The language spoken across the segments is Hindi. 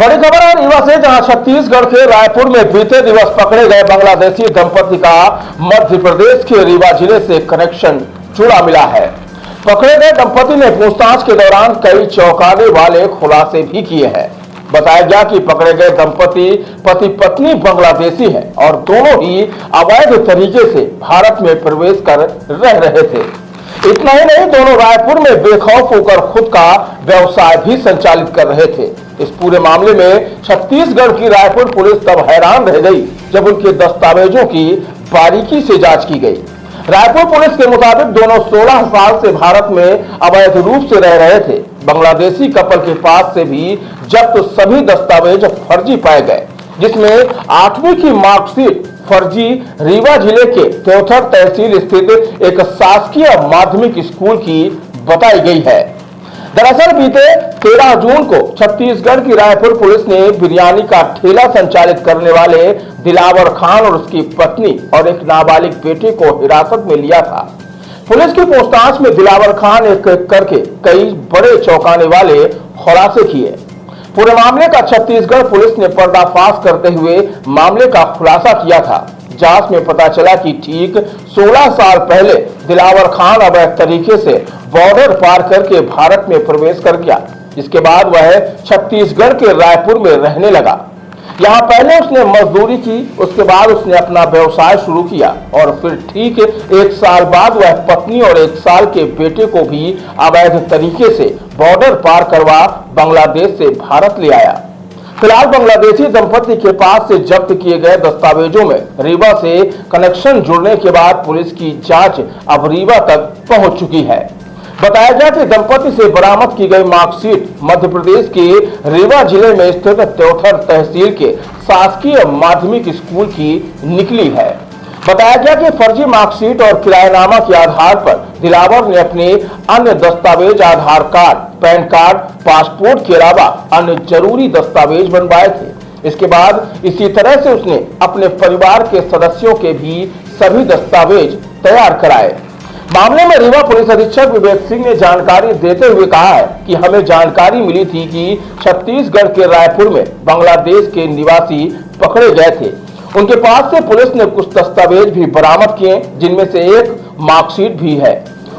बड़ी खबर है रीवा से, जहां छत्तीसगढ़ के रायपुर में बीते दिवस पकड़े गए बांग्लादेशी दंपति का मध्य प्रदेश के रीवा जिले से कनेक्शन जुड़ा मिला है। पकड़े गए दंपति ने पूछताछ के दौरान कई चौंकाने वाले खुलासे भी किए हैं। बताया गया कि पकड़े गए दंपति पति पत्नी बांग्लादेशी हैं और दोनों ही अवैध तरीके से भारत में प्रवेश कर रह रहे थे। इतना ही नहीं, दोनों रायपुर में बेखौफ होकर खुद का व्यवसाय भी संचालित कर रहे थे। इस पूरे मामले में छत्तीसगढ़ की रायपुर पुलिस तब हैरान रह गई जब उनके दस्तावेजों की बारीकी से जांच की गई। रायपुर पुलिस के मुताबिक दोनों 16 साल से भारत में अवैध रूप से रह रहे थे। बांग्लादेशी कपल के पास से भी जब्त सभी दस्तावेज फर्जी पाए गए, जिसमें 8वीं की मार्कशीट फर्जी रीवा जिले के त्योथर तहसील स्थित एक शासकीय माध्यमिक स्कूल की बताई गई है। दरअसल बीते 13 जून को छत्तीसगढ़ की रायपुर पुलिस ने बिरयानी का ठेला संचालित करने वाले दिलावर खान और उसकी पत्नी और एक नाबालिग बेटे को हिरासत में लिया था। पुलिस की पूछताछ में दिलावर खान एक एक करके कई बड़े चौंकाने वाले खुलासे किए। पूरे मामले का छत्तीसगढ़ पुलिस ने पर्दाफाश करते हुए मामले का खुलासा किया था। जांच में पता चला कि ठीक 16 साल पहले दिलावर खान अवैध तरीके से बॉर्डर पार करके भारत में प्रवेश कर गया, जिसके बाद वह छत्तीसगढ़ के रायपुर में रहने लगा। यहाँ पहले उसने मजदूरी की, उसके बाद उसने अपना व्यवसाय शुरू किया और फिर ठीक 1 साल बाद वह पत्नी और 1 साल के बेटे को भी अवैध तरीके से बॉर्डर पार करवा बांग्लादेश से भारत ले आया। फिलहाल बांग्लादेशी दंपति के पास से जब्त किए गए दस्तावेजों में रीवा से कनेक्शन जुड़ने के बाद पुलिस की जांच अब रीवा तक पहुंच चुकी है। बताया गया कि दंपति से बरामद की गई मार्कशीट मध्य प्रदेश के रीवा जिले में स्थित त्योथर तहसील के शासकीय माध्यमिक स्कूल की निकली है। बताया गया कि फर्जी मार्कशीट और किराएनामा के आधार पर दिलावर ने अपने अन्य दस्तावेज आधार कार्ड, पैन कार्ड, पासपोर्ट के अलावा अन्य जरूरी दस्तावेज बनवाए थे। इसके बाद इसी तरह से उसने अपने परिवार के सदस्यों के भी सभी दस्तावेज तैयार कराए। मामले में रीवा पुलिस अधीक्षक विवेक सिंह ने जानकारी देते हुए कहा है कि हमें जानकारी मिली थी कि छत्तीसगढ़ के रायपुर में बांग्लादेश के निवासी पकड़े गए थे। उनके पास से पुलिस ने कुछ दस्तावेज भी बरामद किए, जिनमें से एक मार्कशीट भी है।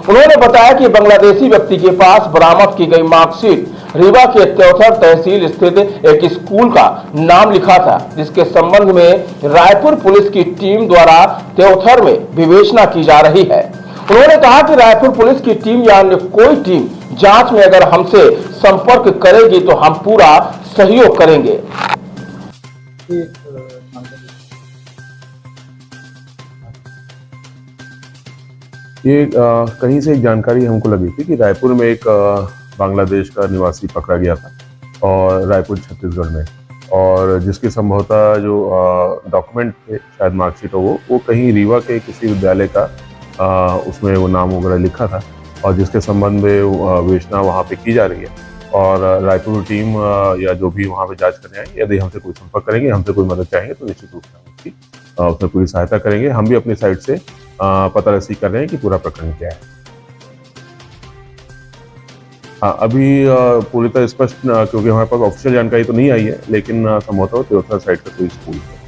उन्होंने बताया कि बांग्लादेशी व्यक्ति के पास बरामद की गई मार्कशीट रीवा के त्योथर तहसील स्थित एक स्कूल का नाम लिखा था, जिसके संबंध में रायपुर पुलिस की टीम द्वारा त्योथर में विवेचना की जा रही है। उन्होंने कहा कि रायपुर पुलिस की टीम या अन्य कोई टीम जांच में अगर हमसे संपर्क करेगी तो हम पूरा सहयोग करेंगे। ये कहीं से एक जानकारी हमको लगी थी कि रायपुर में एक बांग्लादेश का निवासी पकड़ा गया था और रायपुर छत्तीसगढ़ में, और जिसके संभवतः जो डॉक्यूमेंट थे, शायद मार्कशीट हो, वो कहीं रीवा के किसी विद्यालय का उसमें वो नाम वगैरह लिखा था और जिसके संबंध में विवेचना वहाँ पे की जा रही है। और रायपुर टीम या जो भी वहाँ पे जांच करने आएंगे, यदि हमसे कोई संपर्क करेंगे, हमसे कोई मदद चाहेंगे तो निश्चित रूप से उसमें पूरी सहायता करेंगे। हम भी अपनी साइड से पता रसी कर रहे हैं कि पूरा प्रकरण क्या है। हाँ, अभी पूरी तरह स्पष्ट क्योंकि हमारे पास ऑफिशियल जानकारी तो नहीं आई है, लेकिन संभवतः त्योथर साइड का कोई स्कूल है।